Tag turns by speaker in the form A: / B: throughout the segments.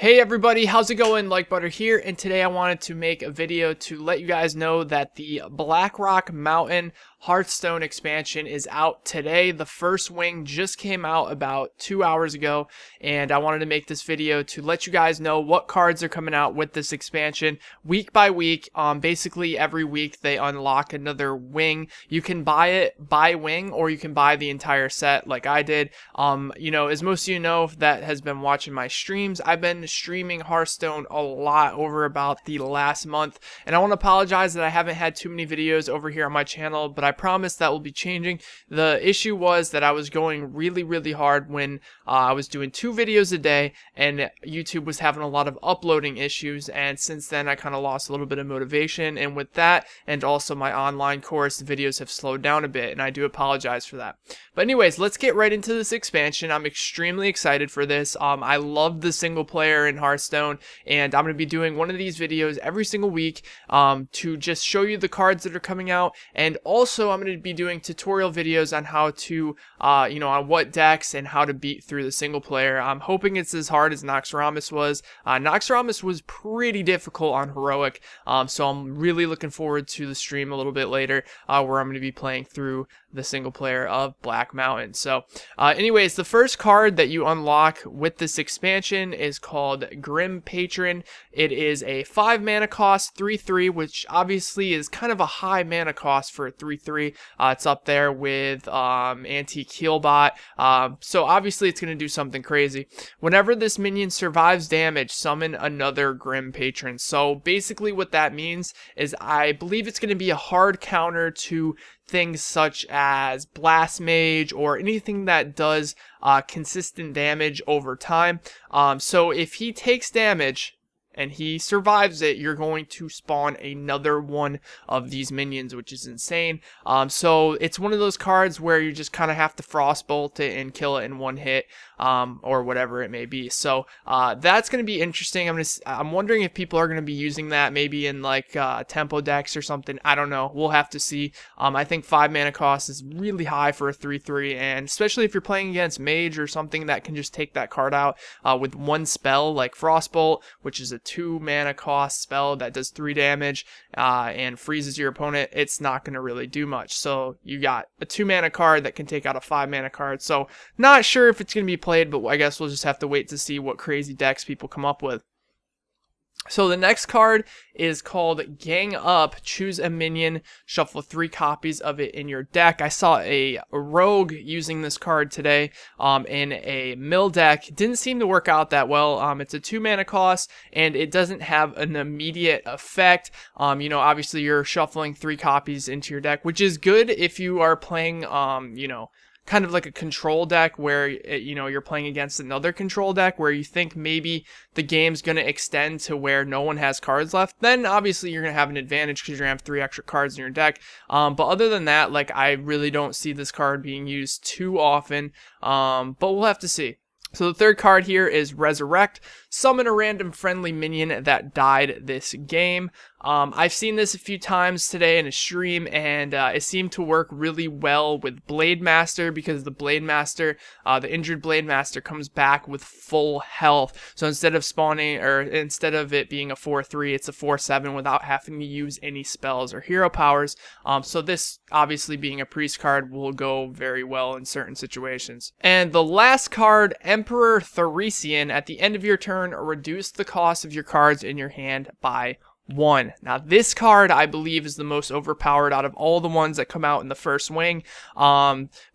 A: Hey everybody, how's it going? Like Butter here, and today I wanted to make a video to let you guys know that the Blackrock Mountain Hearthstone expansion is out today. The first wing just came out about 2 hours ago, and I wanted to make this video to let you guys know what cards are coming out with this expansion week by week. Basically every week they unlock another wing. You can buy it by wing, or you can buy the entire set like I did. As most of you know that has been watching my streams, I've been streaming Hearthstone a lot over about the last month, and I want to apologize that I haven't had too many videos over here on my channel, but I promise that will be changing. The issue was that I was going really hard when I was doing 2 videos a day, and YouTube was having a lot of uploading issues, and since then I kind of lost a little bit of motivation, and with that and also my online course, the videos have slowed down a bit, and I do apologize for that. But anyways, let's get right into this expansion. I'm extremely excited for this. I love the single player in Hearthstone, and I'm going to be doing one of these videos every single week to just show you the cards that are coming out, and also I'm going to be doing tutorial videos on how to on what decks and how to beat through the single player. I'm hoping it's as hard as Naxxramas was. Naxxramas was pretty difficult on Heroic, so I'm really looking forward to the stream a little bit later where I'm going to be playing through the single player of Black Mountain. So anyways, the first card that you unlock with this expansion is called Grim Patron. It is a 5 mana cost, 3/3, which obviously is kind of a high mana cost for a 3/3. It's up there with Antique Healbot, so obviously it's going to do something crazy. Whenever this minion survives damage, summon another Grim Patron. So basically what that means is I believe it's going to be a hard counter to things such as Blast Mage or anything that does consistent damage over time. So if he takes damage and he survives it, you're going to spawn another one of these minions, which is insane. So it's one of those cards where you just kind of have to Frostbolt it and kill it in one hit, or whatever it may be. So that's going to be interesting. I'm wondering if people are going to be using that maybe in like tempo decks or something. I don't know. We'll have to see. I think 5 mana cost is really high for a 3/3, and especially if you're playing against Mage or something that can just take that card out with one spell like Frostbolt, which is a 2 mana cost spell that does 3 damage and freezes your opponent. It's not going to really do much. So you got a 2 mana card that can take out a 5 mana card. So not sure if it's going to be played, but I guess we'll just have to wait to see what crazy decks people come up with. So the next card is called Gang Up. Choose a minion, shuffle 3 copies of it in your deck. I saw a rogue using this card today in a mill deck. Didn't seem to work out that well. It's a 2 mana cost, and it doesn't have an immediate effect. Obviously you're shuffling 3 copies into your deck, which is good if you are playing kind of like a control deck where you're playing against another control deck where you think maybe the game's going to extend to where no one has cards left. Then obviously you're going to have an advantage because you're going to have 3 extra cards in your deck. But other than that, like, I really don't see this card being used too often, but we'll have to see. So the third card here is Resurrect. Summon a random friendly minion that died this game. I've seen this a few times today in a stream, and it seemed to work really well with Blade Master, because the Blade Master, the injured Blade Master, comes back with full health. So instead of instead of it being a 4/3, it's a 4/7 without having to use any spells or hero powers. So this, obviously being a priest card, will go very well in certain situations. And the last card, Emperor Thoresian. At the end of your turn, reduce the cost of your cards in your hand by 1. Now this card, I believe, is the most overpowered out of all the ones that come out in the first wing.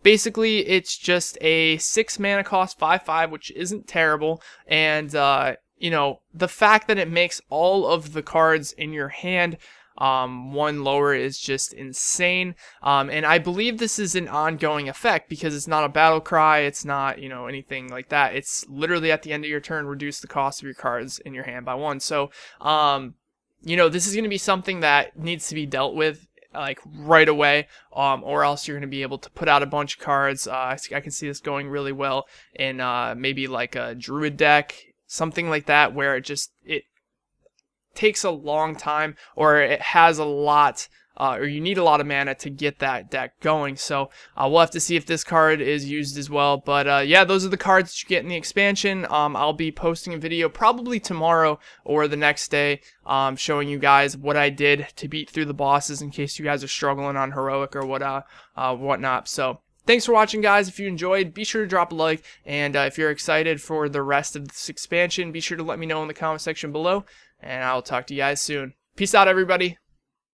A: Basically it's just a 6 mana cost 5/5, which isn't terrible, and the fact that it makes all of the cards in your hand 1 lower is just insane. And I believe this is an ongoing effect because it's not a battle cry, it's not anything like that. It's literally at the end of your turn, reduce the cost of your cards in your hand by 1. So this is going to be something that needs to be dealt with like right away, or else you're going to be able to put out a bunch of cards. I can see this going really well in maybe like a Druid deck, something like that, where it takes a long time, or it has a lot or you need a lot of mana to get that deck going. So we'll have to see if this card is used as well. But yeah, those are the cards that you get in the expansion. I'll be posting a video probably tomorrow or the next day showing you guys what I did to beat through the bosses in case you guys are struggling on heroic or whatnot. So thanks for watching, guys. If you enjoyed, be sure to drop a like, and if you're excited for the rest of this expansion, be sure to let me know in the comment section below, and I'll talk to you guys soon. Peace out, everybody.